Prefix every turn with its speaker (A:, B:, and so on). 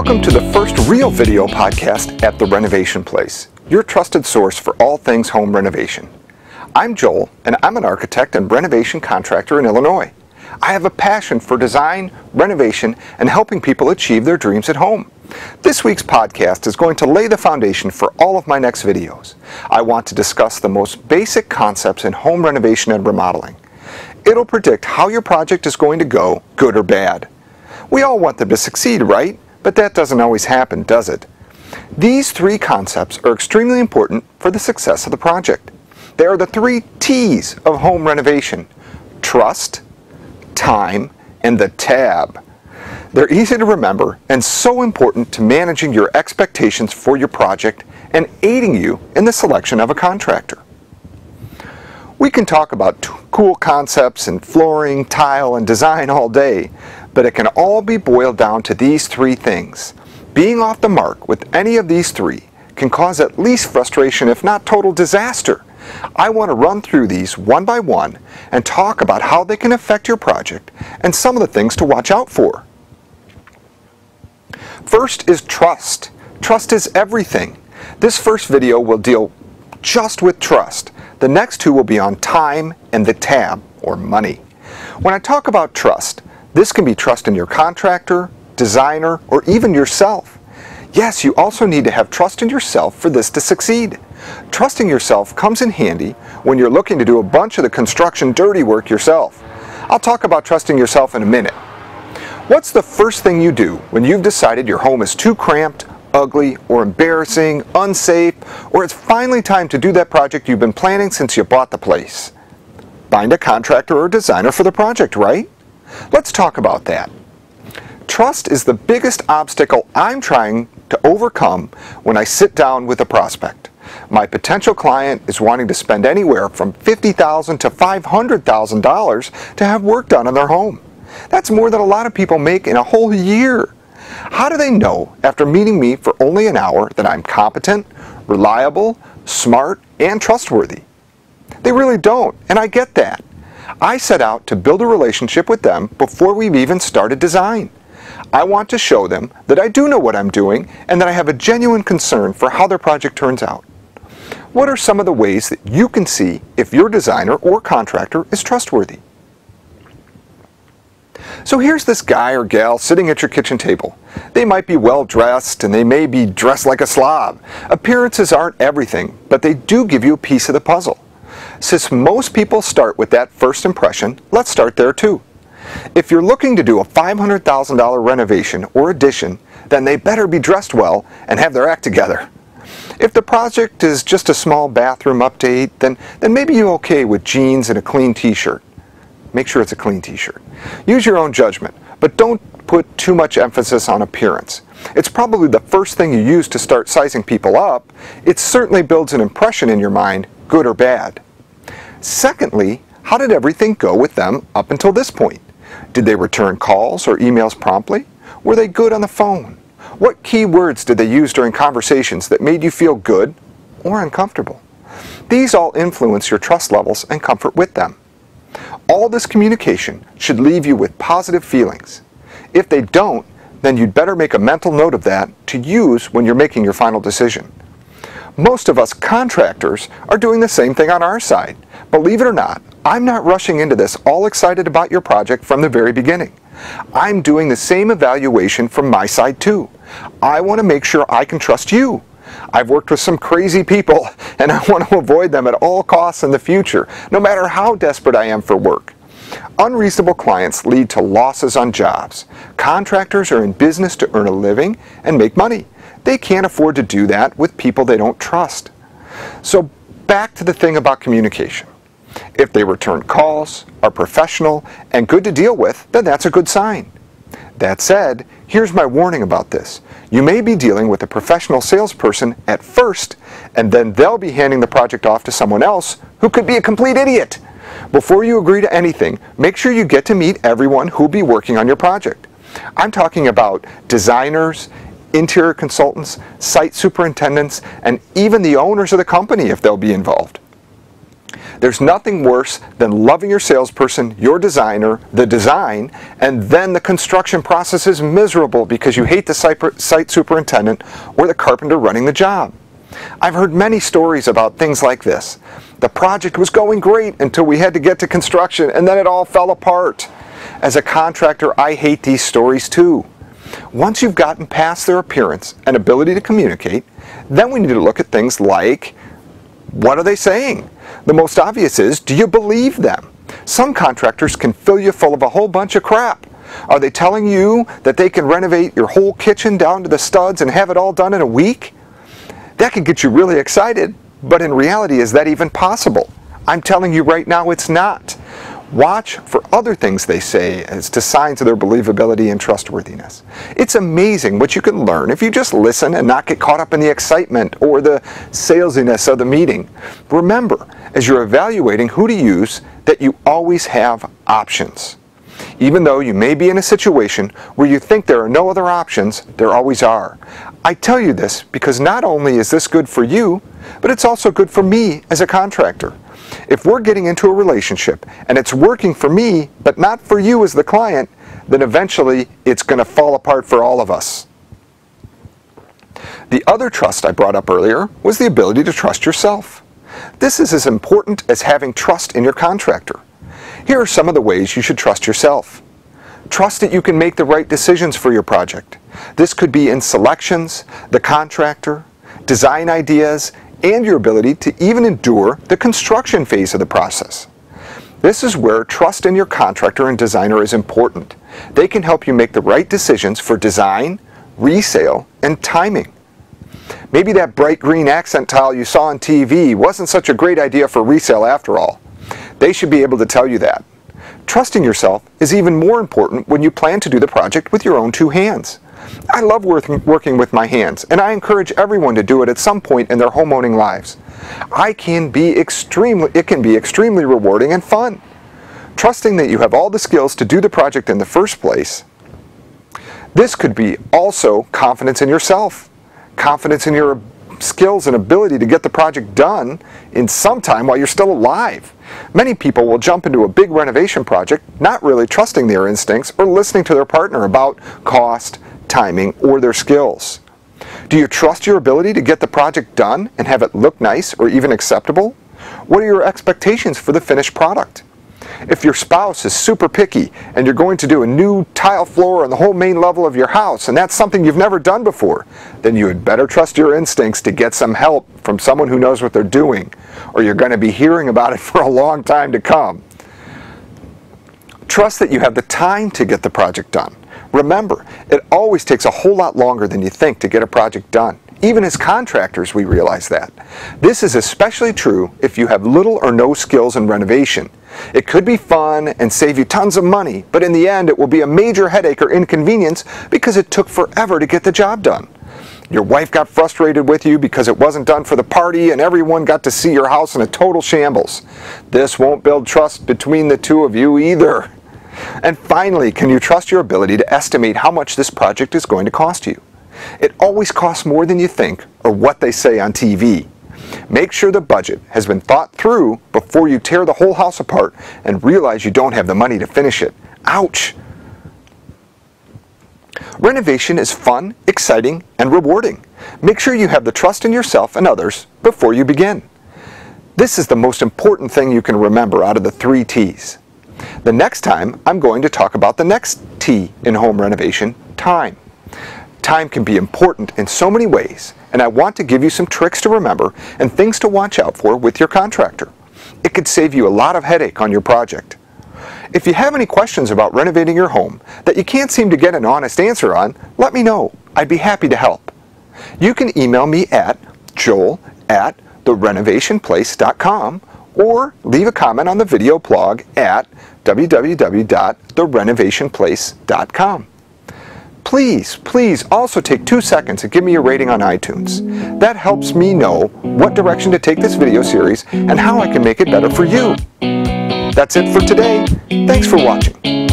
A: Welcome to the first real video podcast at The Renovation Place, your trusted source for all things home renovation. I'm Joel, and I'm an architect and renovation contractor in Illinois. I have a passion for design, renovation, and helping people achieve their dreams at home. This week's podcast is going to lay the foundation for all of my next videos. I want to discuss the most basic concepts in home renovation and remodeling. It'll predict how your project is going to go, good or bad. We all want them to succeed, right? But that doesn't always happen, does it? These three concepts are extremely important for the success of the project. They are the three T's of home renovation: trust, time, and the tab. They're easy to remember and so important to managing your expectations for your project and aiding you in the selection of a contractor. We can talk about cool concepts in flooring, tile, and design all day, but it can all be boiled down to these three things. Being off the mark with any of these three can cause at least frustration, if not total disaster. I want to run through these one by one and talk about how they can affect your project and some of the things to watch out for. First is trust. Trust is everything. This first video will deal just with trust. The next two will be on time and the tab, or money. When I talk about trust, this can be trust in your contractor, designer, or even yourself. Yes, you also need to have trust in yourself for this to succeed. Trusting yourself comes in handy when you're looking to do a bunch of the construction dirty work yourself. I'll talk about trusting yourself in a minute. What's the first thing you do when you've decided your home is too cramped, ugly, or embarrassing, unsafe, or it's finally time to do that project you've been planning since you bought the place? Find a contractor or designer for the project, right? Let's talk about that. Trust is the biggest obstacle I'm trying to overcome when I sit down with a prospect. My potential client is wanting to spend anywhere from $50,000 to $500,000 to have work done on their home. That's more than a lot of people make in a whole year. How do they know after meeting me for only an hour that I'm competent, reliable, smart, and trustworthy? They really don't, and I get that. I set out to build a relationship with them before we've even started design. I want to show them that I do know what I'm doing and that I have a genuine concern for how their project turns out. What are some of the ways that you can see if your designer or contractor is trustworthy? So here's this guy or gal sitting at your kitchen table. They might be well dressed and they may be dressed like a slob. Appearances aren't everything, but they do give you a piece of the puzzle. Since most people start with that first impression, let's start there too. If you're looking to do a $500,000 renovation or addition, then they better be dressed well and have their act together. If the project is just a small bathroom update, then maybe you're okay with jeans and a clean t-shirt. Make sure it's a clean t-shirt. Use your own judgment, but don't put too much emphasis on appearance. It's probably the first thing you use to start sizing people up. It certainly builds an impression in your mind, good or bad. Secondly, how did everything go with them up until this point? Did they return calls or emails promptly? Were they good on the phone? What key words did they use during conversations that made you feel good or uncomfortable? These all influence your trust levels and comfort with them. All this communication should leave you with positive feelings. If they don't, then you'd better make a mental note of that to use when you're making your final decision. Most of us contractors are doing the same thing on our side. Believe it or not, I'm not rushing into this all excited about your project from the very beginning. I'm doing the same evaluation from my side too. I want to make sure I can trust you. I've worked with some crazy people and I want to avoid them at all costs in the future, no matter how desperate I am for work. Unreasonable clients lead to losses on jobs. Contractors are in business to earn a living and make money. They can't afford to do that with people they don't trust. So back to the thing about communication. If they return calls, are professional, and good to deal with, then that's a good sign. That said, here's my warning about this. You may be dealing with a professional salesperson at first, and then they'll be handing the project off to someone else who could be a complete idiot. Before you agree to anything, make sure you get to meet everyone who'll be working on your project. I'm talking about designers, interior consultants, site superintendents, and even the owners of the company if they'll be involved. There's nothing worse than loving your salesperson, your designer, the design, and then the construction process is miserable because you hate the site superintendent or the carpenter running the job. I've heard many stories about things like this. The project was going great until we had to get to construction, and then it all fell apart. As a contractor, I hate these stories too. Once you've gotten past their appearance and ability to communicate, then we need to look at things like, what are they saying? The most obvious is, do you believe them? Some contractors can fill you full of a whole bunch of crap. Are they telling you that they can renovate your whole kitchen down to the studs and have it all done in a week? That could get you really excited, but in reality, is that even possible? I'm telling you right now, it's not. Watch for other things they say as to signs of their believability and trustworthiness. It's amazing what you can learn if you just listen and not get caught up in the excitement or the salesiness of the meeting. Remember, as you're evaluating who to use, that you always have options. Even though you may be in a situation where you think there are no other options, there always are. I tell you this because not only is this good for you, but it's also good for me as a contractor. If we're getting into a relationship and it's working for me, but not for you as the client, then eventually it's going to fall apart for all of us. The other trust I brought up earlier was the ability to trust yourself. This is as important as having trust in your contractor. Here are some of the ways you should trust yourself. Trust that you can make the right decisions for your project. This could be in selections, the contractor, design ideas, and your ability to even endure the construction phase of the process. This is where trust in your contractor and designer is important. They can help you make the right decisions for design, resale, and timing. Maybe that bright green accent tile you saw on TV wasn't such a great idea for resale after all. They should be able to tell you that. Trusting yourself is even more important when you plan to do the project with your own two hands. I love working with my hands, and I encourage everyone to do it at some point in their homeowning lives. It can be extremely rewarding and fun. Trusting that you have all the skills to do the project in the first place. This could be also confidence in yourself, confidence in your skills and ability to get the project done in some time while you're still alive. Many people will jump into a big renovation project not really trusting their instincts or listening to their partner about cost, timing, or their skills. Do you trust your ability to get the project done and have it look nice or even acceptable? What are your expectations for the finished product? If your spouse is super picky and you're going to do a new tile floor on the whole main level of your house and that's something you've never done before, then you had better trust your instincts to get some help from someone who knows what they're doing, or you're going to be hearing about it for a long time to come. Trust that you have the time to get the project done. Remember, it always takes a whole lot longer than you think to get a project done. Even as contractors, we realize that. This is especially true if you have little or no skills in renovation. It could be fun and save you tons of money, but in the end it will be a major headache or inconvenience because it took forever to get the job done. Your wife got frustrated with you because it wasn't done for the party and everyone got to see your house in a total shambles. This won't build trust between the two of you either. And finally, can you trust your ability to estimate how much this project is going to cost you? It always costs more than you think or what they say on TV. Make sure the budget has been thought through before you tear the whole house apart and realize you don't have the money to finish it. Ouch! Renovation is fun, exciting, and rewarding. Make sure you have the trust in yourself and others before you begin. This is the most important thing you can remember out of the 3 T's. The next time, I'm going to talk about the next T in home renovation, time. Time can be important in so many ways, and I want to give you some tricks to remember and things to watch out for with your contractor. It could save you a lot of headache on your project. If you have any questions about renovating your home that you can't seem to get an honest answer on, let me know. I'd be happy to help. You can email me at joel@therenovationplace.com or leave a comment on the video blog at www.therenovationplace.com. Please also take 2 seconds and give me a rating on iTunes. That helps me know what direction to take this video series and how I can make it better for you. That's it for today. Thanks for watching.